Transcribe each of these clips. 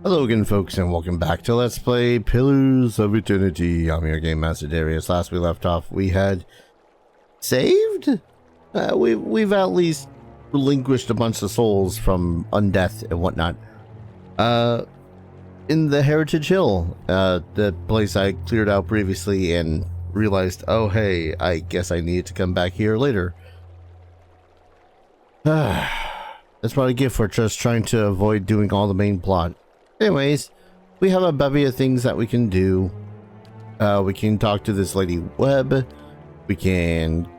Hello again, folks, and welcome back to Let's Play Pillars of Eternity. I'm your Game Master Darius. Last we left off, we had saved? We've at least relinquished a bunch of souls from undeath and whatnot. In the Heritage Hill, the place I cleared out previously and realized, oh hey, I guess I needed to come back here later. That's what I get for just trying to avoid doing all the main plot. Anyways, we have a bevy of things that we can do. We can talk to this lady Webb. We can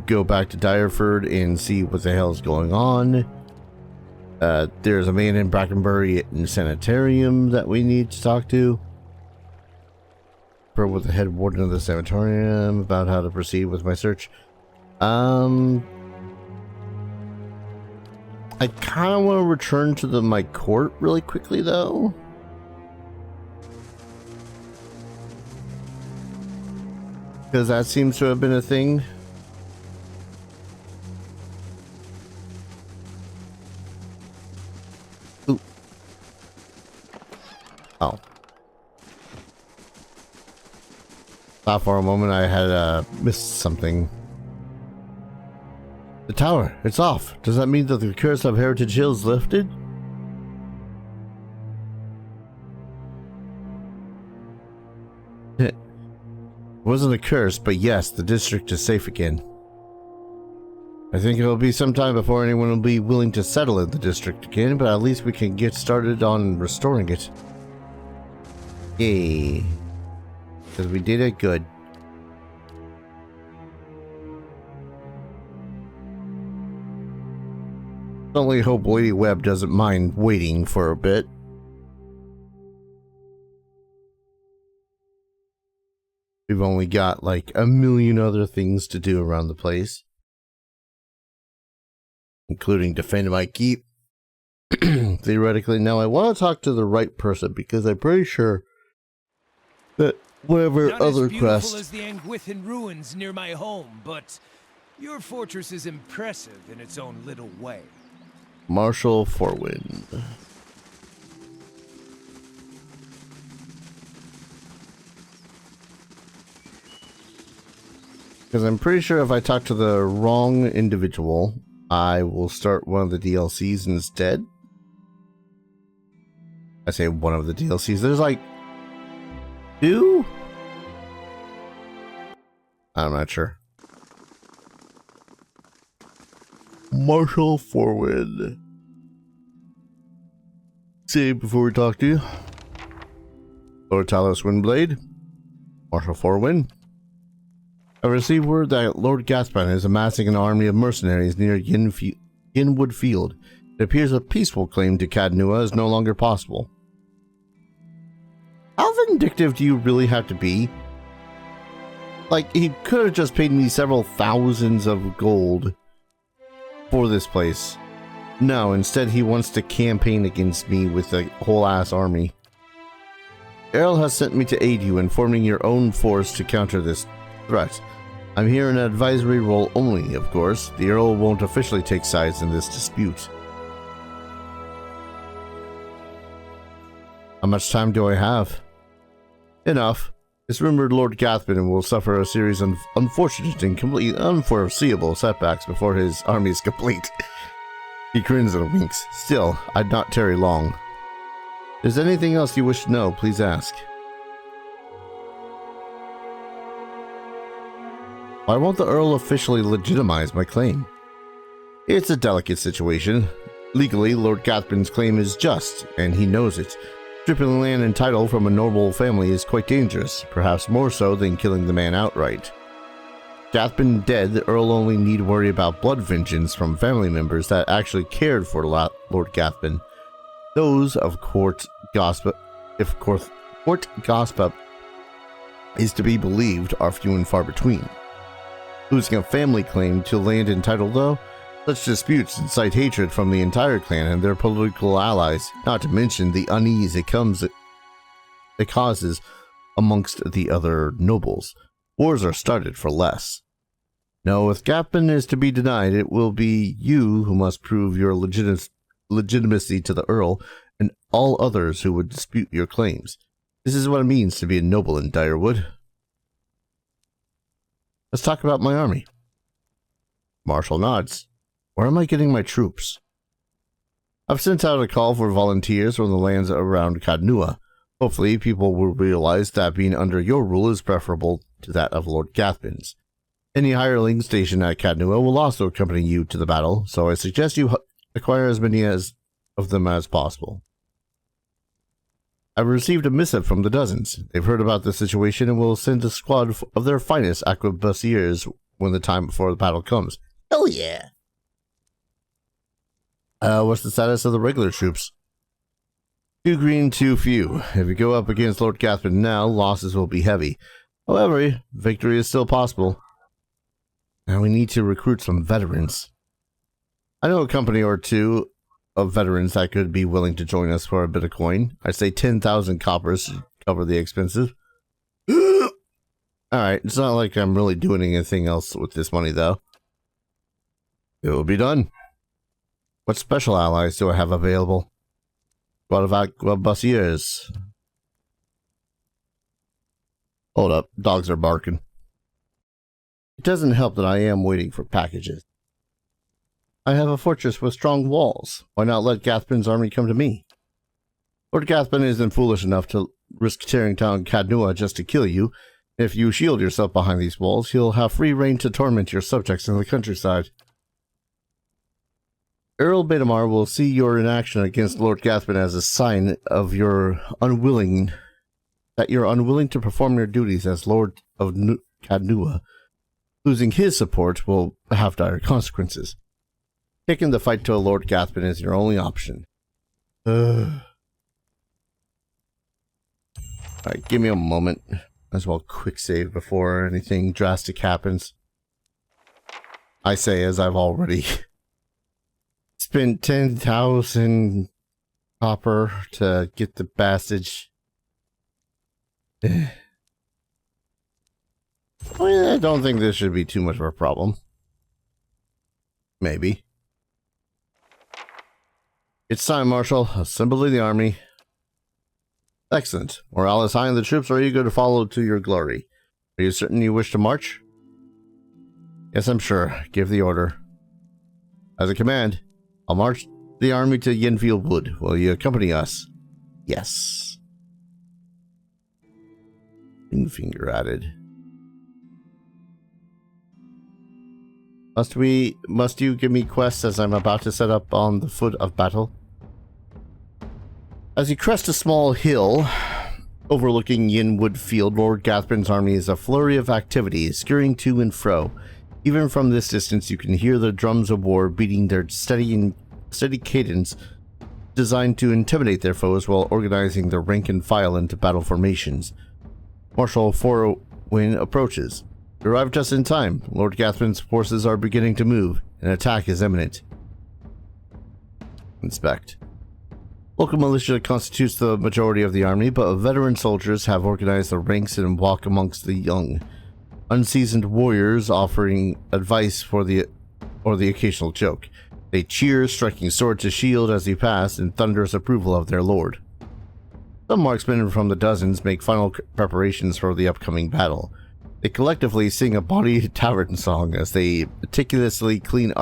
go back to Direford and see what the hell is going on. There's a man in Brackenbury in the sanitarium that we need to talk to. With the head warden of the sanitarium about how to proceed with my search. I kind of want to return to my court really quickly, though. Because that seems to have been a thing. Ooh. Oh. Thought for a moment I had missed something. The tower, it's off. Does that mean that the curse of Heritage Hill is lifted? It wasn't a curse, but yes, the district is safe again. I think it'll be some time before anyone will be willing to settle in the district again, but at least we can get started on restoring it. Yay. Because we did it good. Only hope Lady Webb doesn't mind waiting for a bit. We've only got like a million other things to do around the place, including defend my keep. Theoretically, now I want to talk to the right person because I'm pretty sure that whatever other quest. As the Angwithan ruins near my home, but your fortress is impressive in its own little way. Marshal Forwin. Because I'm pretty sure if I talk to the wrong individual, I will start one of the DLCs instead. I say one of the DLCs. There's like 2? I'm not sure. Marshal Forward. See before we talk to you. Lord Talos Windblade. Marshal Forwin. I received word that Lord Gathbin is amassing an army of mercenaries near Yenwood Field. It appears a peaceful claim to CAED NUA is no longer possible. How vindictive do you really have to be? Like, he could have just paid me several thousands of gold for this place. No, instead he wants to campaign against me with a whole ass army. Earl has sent me to aid you in forming your own force to counter this threat. I'm here in an advisory role only, of course. The Earl won't officially take sides in this dispute. How much time do I have? Enough. It's rumored Lord Gathbin will suffer a series of unfortunate and completely unforeseeable setbacks before his army is complete. He grins and winks. Still, I'd not tarry long. If there's anything else you wish to know, please ask. Why won't the Earl officially legitimize my claim? It's a delicate situation. Legally, Lord Gathbin's claim is just, and he knows it. Stripping land and title from a noble family is quite dangerous, perhaps more so than killing the man outright. Gathbin dead, the Earl only need worry about blood vengeance from family members that actually cared for Lord Gathbin. Those of court gossip, if court gossip is to be believed, are few and far between. Losing a family claim to land and title, though, such disputes incite hatred from the entire clan and their political allies, not to mention the unease it causes amongst the other nobles. Wars are started for less. No, if Gathbin is to be denied, it will be you who must prove your legitimacy to the Earl and all others who would dispute your claims. This is what it means to be a noble in Yenwood. Let's talk about my army. Marshal nods. Where am I getting my troops? I've sent out a call for volunteers from the lands around CAED NUA. Hopefully, people will realize that being under your rule is preferable to that of Lord Gathbin's. Any hireling stationed at CAED NUA will also accompany you to the battle, so I suggest you acquire as many of them as possible. I've received a missive from the dozens. They've heard about the situation and will send a squad of their finest arquebusiers when the time before the battle comes. Hell yeah! What's the status of the regular troops? 2 green, 2 few. If you go up against Lord Gathbin now, losses will be heavy. However, victory is still possible. Now we need to recruit some veterans. I know a company or two of veterans that could be willing to join us for a bit of coin. I'd say 10,000 coppers to cover the expenses. Alright, it's not like I'm really doing anything else with this money, though. It will be done. What special allies do I have available? Squad of arquebusiers. Hold up, dogs are barking. It doesn't help that I am waiting for packages. I have a fortress with strong walls. Why not let Gathbin's army come to me? Lord Gathbin isn't foolish enough to risk tearing down CAED NUA just to kill you. If you shield yourself behind these walls, he'll have free reign to torment your subjects in the countryside. Earl Betamar will see your inaction against Lord Gathbin as a sign of you're unwilling to perform your duties as Lord of CAED NUA. Losing his support will have dire consequences. Taking the fight to Lord Gathbin is your only option. Alright, give me a moment. Might as well quick save before anything drastic happens. I say as I've already spent 10,000 copper to get the passage. I don't think this should be too much of a problem. Maybe. It's time, Marshal. Assemble the army. Excellent. Morale is high and the troops are eager to follow to your glory. Are you certain you wish to march? Yes, I'm sure. Give the order. As a command, I'll march the army to Yenwood. Will you accompany us? Yes. Ring finger added. Must you give me quests as I'm about to set up on the foot of battle? As you crest a small hill overlooking Yenwood Field, Lord Gathbin's army is a flurry of activity, scurrying to and fro. Even from this distance, you can hear the drums of war beating their steady cadence, designed to intimidate their foes while organizing their rank and file into battle formations. Marshal Forwin approaches. You arrived just in time. Lord Gathbin's forces are beginning to move. An attack is imminent. Inspect. Local militia constitutes the majority of the army, but veteran soldiers have organized the ranks and walk amongst the young, unseasoned warriors offering advice or the occasional joke. They cheer, striking sword to shield as you pass in thunderous approval of their lord. Some marksmen from the dozens make final preparations for the upcoming battle. They collectively sing a bawdy tavern song as they meticulously clean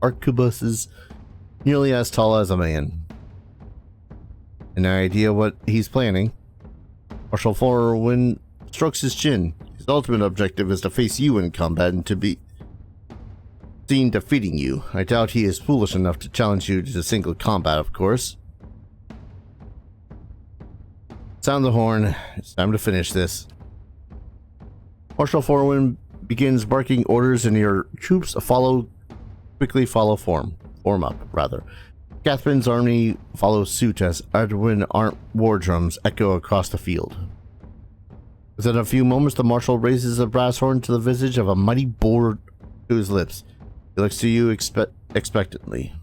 arquebuses nearly as tall as a man. An idea what he's planning? Marshal Forwin strokes his chin. His ultimate objective is to face you in combat and to be seen defeating you. I doubt he is foolish enough to challenge you to single combat, of course. Sound the horn. It's time to finish this. Marshal Forwin begins barking orders and your troops quickly form up. Gathbin's army follows suit as Edwin war drums echo across the field. Within a few moments, the marshal raises a brass horn to the visage of a mighty boar to his lips. He looks to you expectantly.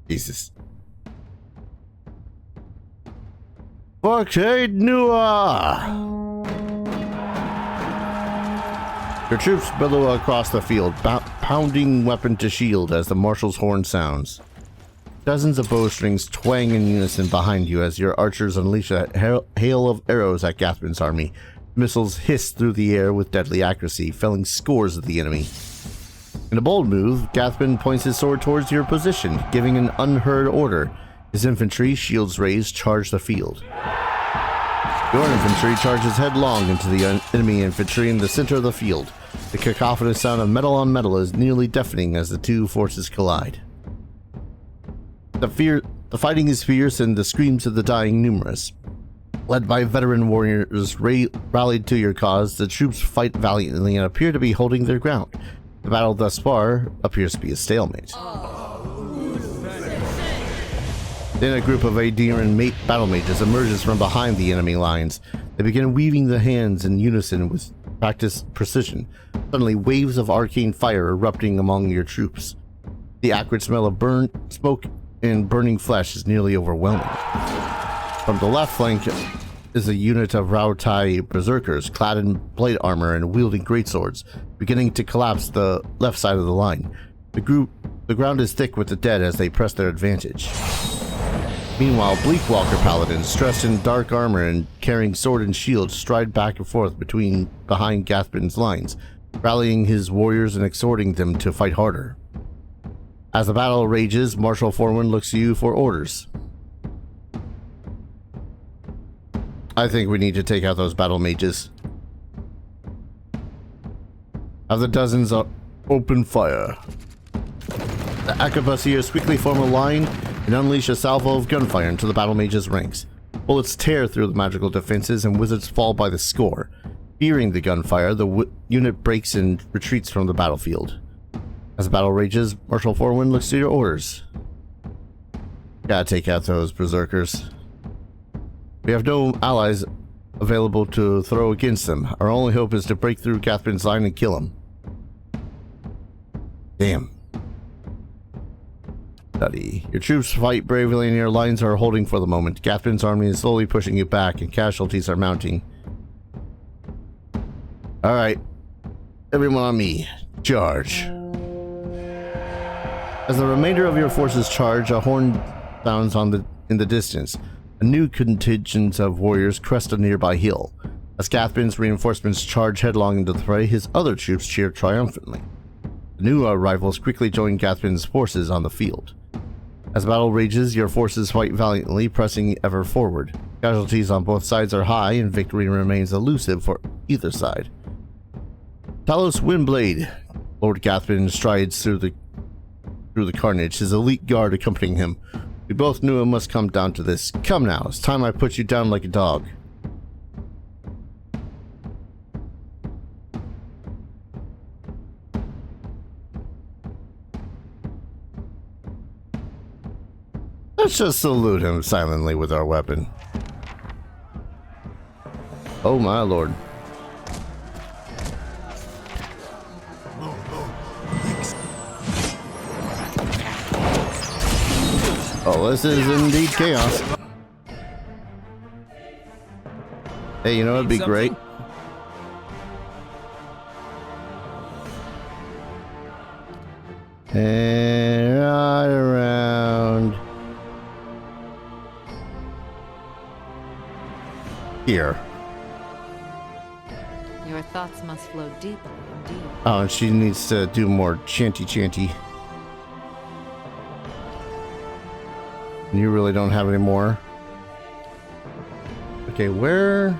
Jesus. For CAED NUA! Your troops billow across the field, pounding weapon to shield as the marshal's horn sounds. Dozens of bowstrings twang in unison behind you as your archers unleash a hail of arrows at Gathbin's army. Missiles hiss through the air with deadly accuracy, felling scores of the enemy. In a bold move, Gathbin points his sword towards your position, giving an unheard order. His infantry, shields raised, charge the field. Your infantry charges headlong into the enemy infantry in the center of the field. The cacophonous sound of metal on metal is nearly deafening as the two forces collide. The fighting is fierce and the screams of the dying numerous. Led by veteran warriors rallied to your cause, the troops fight valiantly and appear to be holding their ground. The battle thus far appears to be a stalemate. Then a group of Aediran battle mages emerges from behind the enemy lines. They begin weaving the hands in unison with practiced precision. Suddenly, waves of arcane fire erupting among your troops. The acrid smell of burnt smoke and burning flesh is nearly overwhelming. From the left flank is a unit of Rautai berserkers clad in plate armor and wielding greatswords, beginning to collapse the left side of the line. The ground is thick with the dead as they press their advantage. Meanwhile, Bleakwalker paladins, dressed in dark armor and carrying sword and shield, stride back and forth behind Gathbin's lines, rallying his warriors and exhorting them to fight harder. As the battle rages, Marshal Forwin looks to you for orders. I think we need to take out those battle mages. Have the dozens open fire. The arquebusiers quickly form a line and unleash a salvo of gunfire into the battle mages' ranks. Bullets tear through the magical defenses and wizards fall by the score. Fearing the gunfire, the unit breaks and retreats from the battlefield. As the battle rages, Marshal Forwin looks to your orders. Gotta take out those berserkers. We have no allies available to throw against them. Our only hope is to break through Gathbin's line and kill him. Damn. Study. Your troops fight bravely and your lines are holding for the moment. Gathbin's army is slowly pushing you back and casualties are mounting. Alright. Everyone on me. Charge. As the remainder of your forces charge, a horn sounds in the distance. A new contingent of warriors crest a nearby hill. As Gathbin's reinforcements charge headlong into the fray, his other troops cheer triumphantly. The new rivals quickly join Gathbin's forces on the field. As battle rages, your forces fight valiantly, pressing ever forward. Casualties on both sides are high, and victory remains elusive for either side. Talos Windblade. Lord Gathbin strides through the carnage, his elite guard accompanying him. We both knew it must come down to this. Come now, it's time I put you down like a dog. Let's just salute him silently with our weapon. Oh my lord. Oh, this is indeed chaos. Hey, you know what'd be great? And right around here. Your thoughts must flow deeply indeed. Oh, and she needs to do more chanty. You really don't have any more. Okay, where?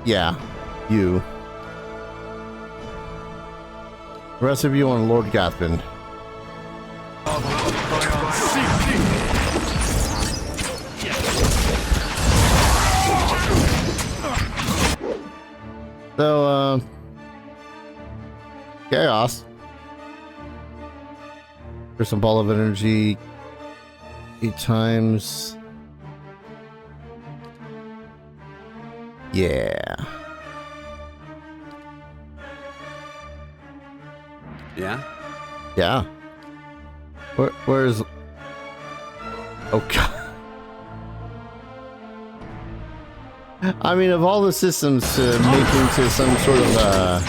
Yeah, you. The rest of you on Lord Gathbin. So, chaos. There's some ball of energy. 8 times. Yeah. Yeah? Yeah. Where's... Oh, God. I mean, of all the systems to make into some sort of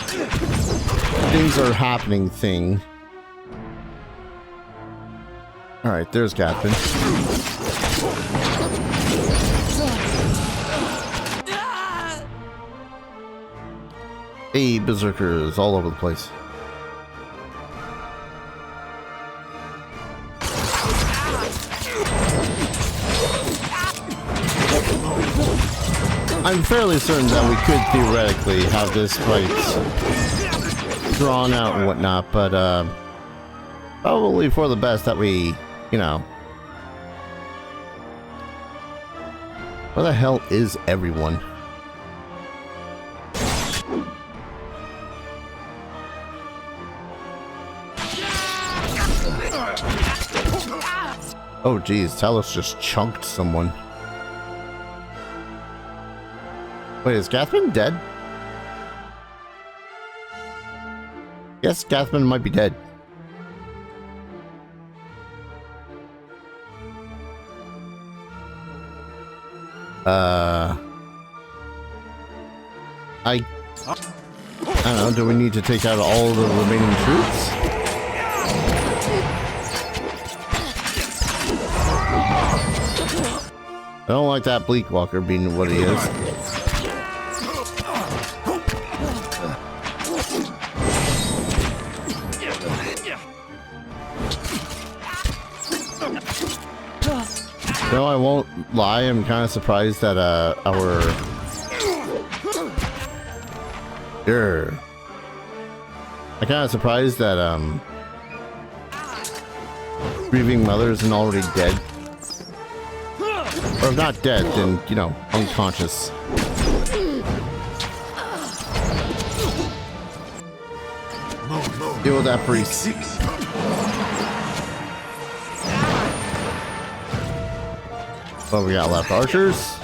things are happening thing. Alright, there's Gathbin. Hey, berserkers all over the place. I'm fairly certain that we could theoretically have this fight drawn out and whatnot, but probably for the best that we, you know. Where the hell is everyone? Oh geez, Talos just chunked someone. Wait, is Gathbin dead? Yes, Gathbin might be dead. I don't know, do we need to take out all the remaining troops? I don't like that Bleak Walker being what he is. No, I won't lie, I'm kind of surprised that I'm kind of surprised that Grieving Mother isn't already dead. Or if not dead, then, you know, unconscious. Deal with that priest. What we got left? Archers?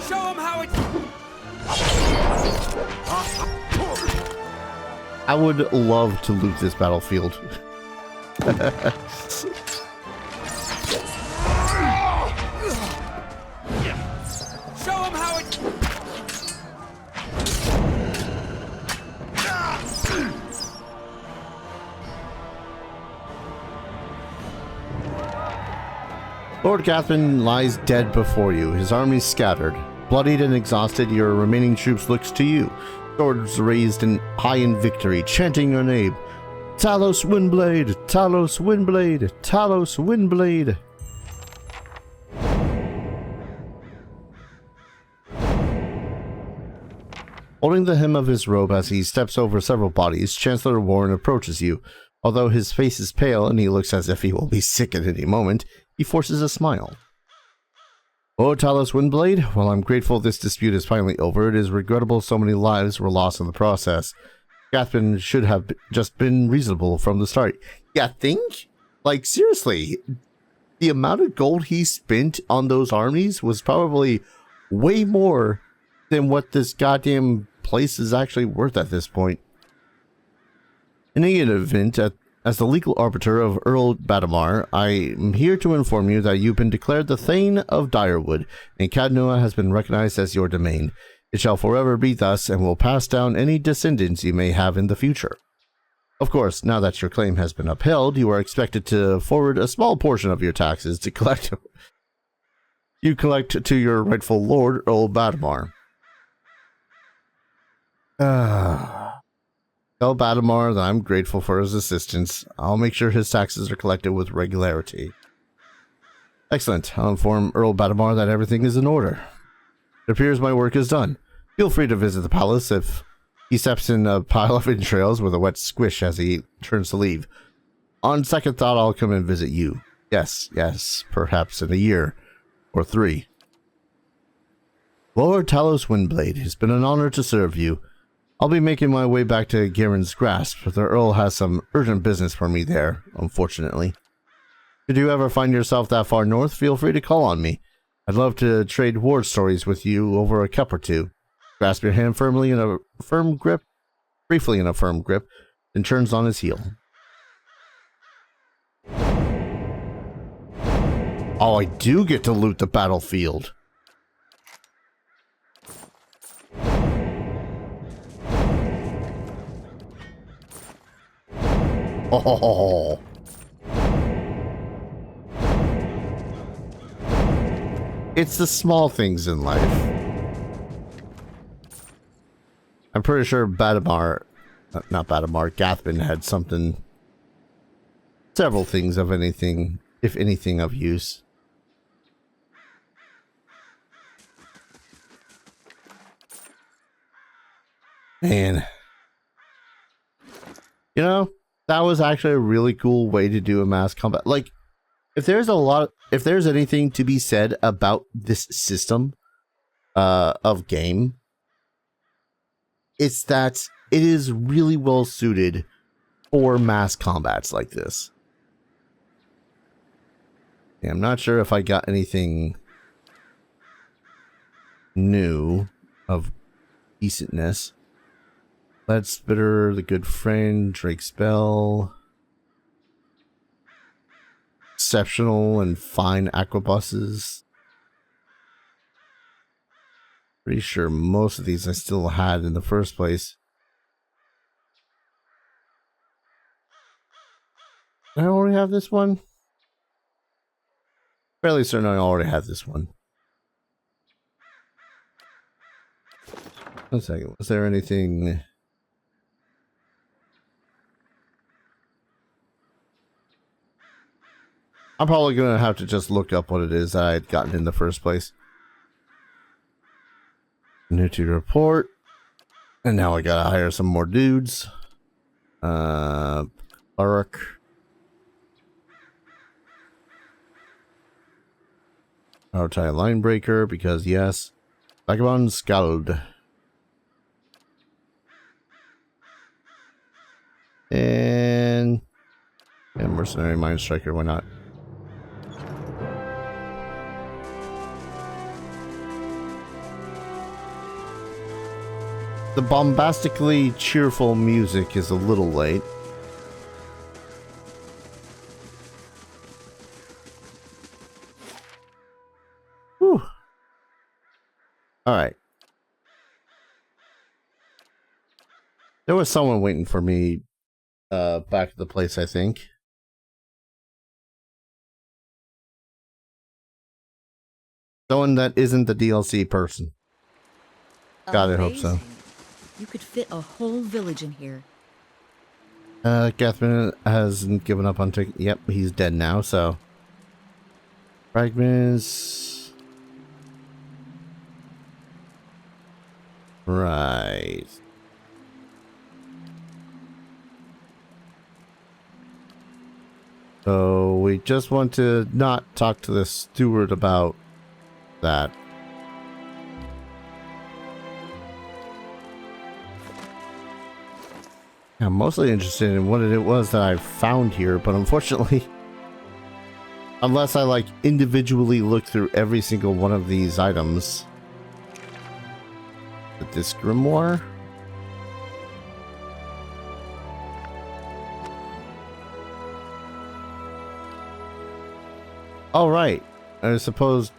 Show them how it. I would love to loot this battlefield. Show them how it. Lord Gathbin lies dead before you, his army scattered. Bloodied and exhausted, your remaining troops looks to you, swords raised in high in victory, chanting your name. Talos Windblade! Talos Windblade! Talos Windblade! Holding the hem of his robe as he steps over several bodies, Chancellor Warren approaches you. Although his face is pale and he looks as if he will be sick at any moment, he forces a smile. Oh, Talos Windblade, while I'm grateful this dispute is finally over, it is regrettable so many lives were lost in the process. Gathbin should have just been reasonable from the start. Yeah, think? Like, seriously, the amount of gold he spent on those armies was probably way more than what this goddamn place is actually worth at this point. In any event, as the legal arbiter of Earl Badamar, I am here to inform you that you've been declared the Thane of Direwood, and CAED NUA has been recognized as your domain. It shall forever be thus, and will pass down any descendants you may have in the future. Of course, now that your claim has been upheld, you are expected to forward a small portion of your taxes to collect to your rightful lord, Earl Badamar. Tell Badamar that I'm grateful for his assistance. I'll make sure his taxes are collected with regularity. Excellent. I'll inform Earl Badamar that everything is in order. It appears my work is done. Feel free to visit the palace if he steps in a pile of entrails with a wet squish as he turns to leave. On second thought, I'll come and visit you. Yes, perhaps in a year or 3. Lord Talos Windblade, it's been an honor to serve you. I'll be making my way back to Garen's Grasp, but the Earl has some urgent business for me there, unfortunately. Should you ever find yourself that far north, feel free to call on me. I'd love to trade war stories with you over a cup or two. Grasp your hand firmly in a firm grip, briefly in a firm grip, then turns on his heel. Oh, I do get to loot the battlefield. Oh. It's the small things in life. I'm pretty sure Gathbin had something, several things of anything, if anything, of use. Man. You know, that was actually a really cool way to do a mass combat. Like, if there's anything to be said about this system of game, it's that it is really well suited for mass combats like this. Yeah, I'm not sure if I got anything new of decentness. Lead Spitter, the Good Friend, Drake's Bell. Exceptional and fine aquabuses. Pretty sure most of these I still had in the first place. Did I already have this one? Fairly certain I already had this one. One second. Was there anything? I'm probably going to have to just look up what it is I had gotten in the first place. New to report. And now I gotta hire some more dudes. Barak. Auto line breaker, because yes. Vagabond Scald. And Mercenary Mind Striker, why not? The bombastically cheerful music is a little late. Whew. Alright. There was someone waiting for me back at the place, I think. Someone that isn't the DLC person. God, I hope so. You could fit a whole village in here. Gathbin hasn't given up on taking. Yep, he's dead now, so. Fragments. Right. So we just want to not talk to the steward about that. I'm mostly interested in what it was that I found here, but unfortunately, unless I like individually look through every single one of these items. This grimoire? All right. I suppose,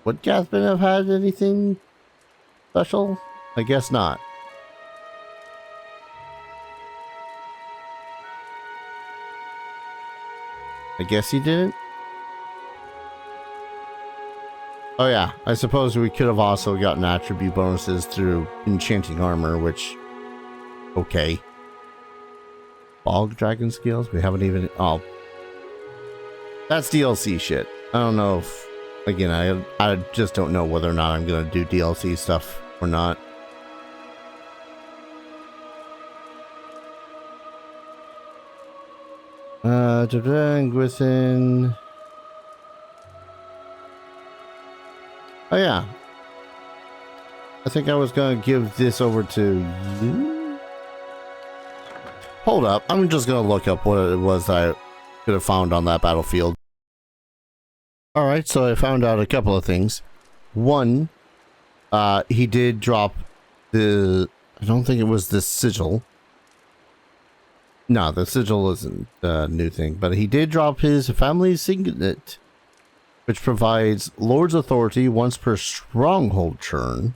would Gathbin have had anything special? I guess not. I guess he didn't. Oh yeah, I suppose we could have also gotten attribute bonuses through enchanting armor, which, okay. Bog dragon skills? We haven't even, oh. That's DLC shit. I don't know if, again, I just don't know whether or not I'm gonna do DLC stuff or not. Within. Oh yeah. I think I was gonna give this over to you. Hold up, I'm just gonna look up what it was that I could have found on that battlefield. Alright, so I found out a couple of things. One, he did drop the, I don't think it was the sigil. No, the sigil isn't a new thing, but he did drop his family signet. which provides Lord's authority once per stronghold turn.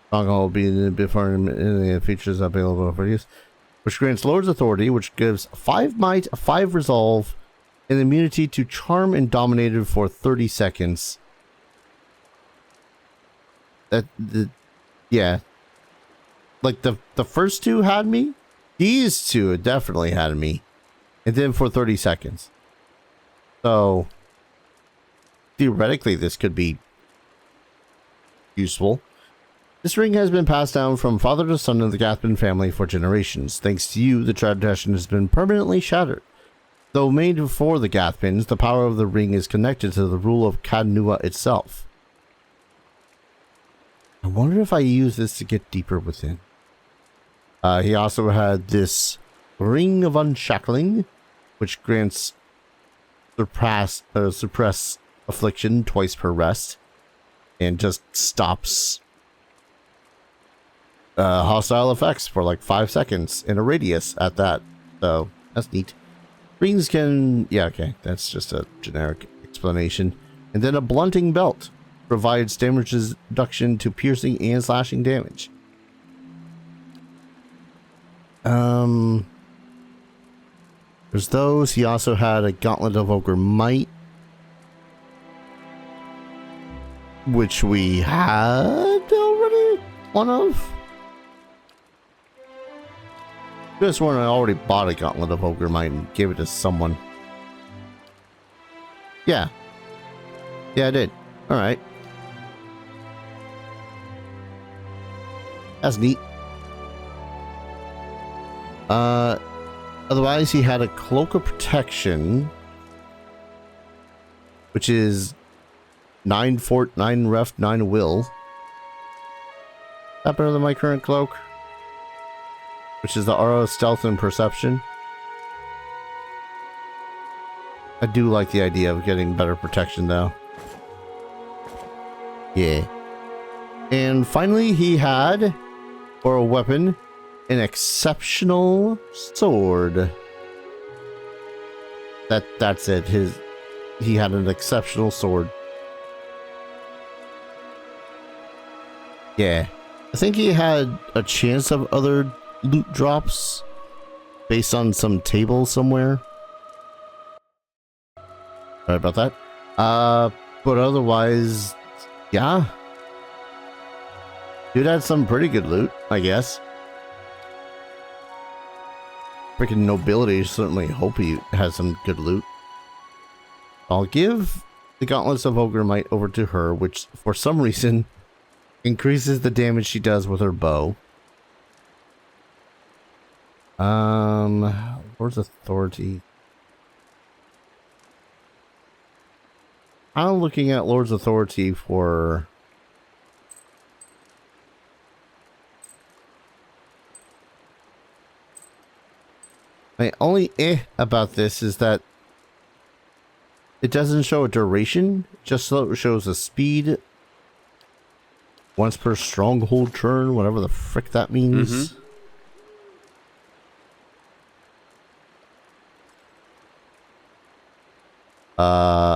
Stronghold being before any features available for use, which grants Lord's authority, which gives 5 might, 5 resolve, and immunity to charm and dominated for 30 seconds. Yeah. Like the first two had me. These two definitely had me. And then for 30 seconds. So theoretically this could be useful. This ring has been passed down from father to son in the Gathbin family for generations. Thanks to you, the tradition has been permanently shattered. Though made for the Gathbins, the power of the ring is connected to the rule of CAED NUA itself. I wonder if I use this to get deeper within. He also had this Ring of Unshackling, which grants suppress affliction twice per rest, and just stops hostile effects for like 5 seconds in a radius at that. So that's neat. Rings can, yeah, okay, that's just a generic explanation. And then a blunting belt provides damage reduction to piercing and slashing damage. There's those. He also had a Gauntlet of Ogre Might, which we had already one of. This one I already bought a Gauntlet of Ogre Might and gave it to someone. Yeah. Yeah, I did. Alright. That's neat. Otherwise, he had a Cloak of Protection, which is 9 fort, 9 ref, 9 will. Is that better than my current cloak? Which is the Aura, Stealth, and Perception. I do like the idea of getting better protection, though. Yeah. And finally, he had, for a weapon, an exceptional sword. That's it. He had an exceptional sword. Yeah. I think he had a chance of other loot drops based on some table somewhere. Sorry about that. But otherwise, yeah. Dude had some pretty good loot, I guess. Freaking nobility, certainly hope he has some good loot. I'll give the Gauntlets of Ogre Might over to her, which for some reason increases the damage she does with her bow. Lord's Authority. I'm looking at Lord's Authority for my only about this is that it doesn't show a duration, just shows a speed once per stronghold turn, whatever the frick that means.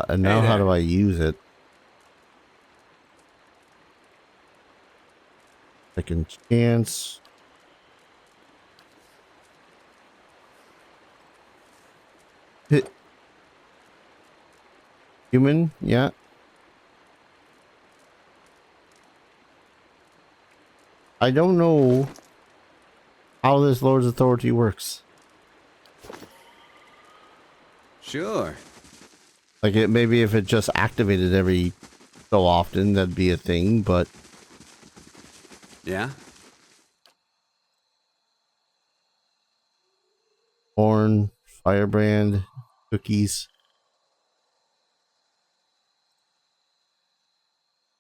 And now how do I use it? Second chance. Hit. Human, yeah. I don't know how this Lord's Authority works. Sure. Like, it maybe if it just activated every so often, that'd be a thing, but Yeah? corn, firebrand, cookies.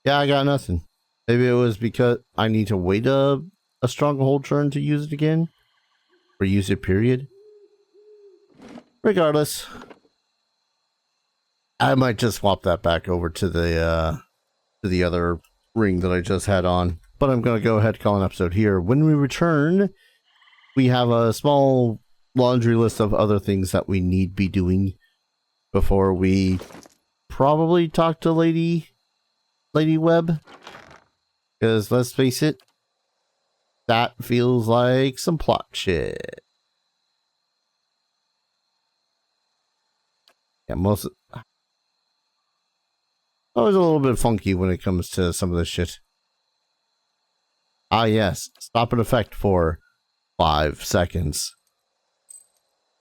Yeah, I got nothing. Maybe it was because I need to wait a stronghold turn to use it again, or use it period. Regardless, I might just swap that back over to the other ring that I just had on. But I'm gonna go ahead and call an episode here. When we return, we have a small laundry list of other things that we need be doing before we probably talk to Lady Webb. Because let's face it, that feels like some plot shit. Yeah, always a little bit funky when it comes to some of this shit. Ah, yes. Stop an effect for 5 seconds.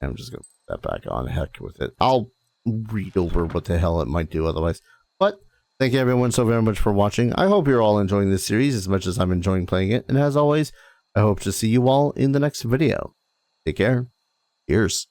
I'm just going to put that back on. Heck with it. I'll read over what the hell it might do otherwise. But thank you everyone so very much for watching. I hope you're all enjoying this series as much as I'm enjoying playing it. And as always, I hope to see you all in the next video. Take care. Cheers.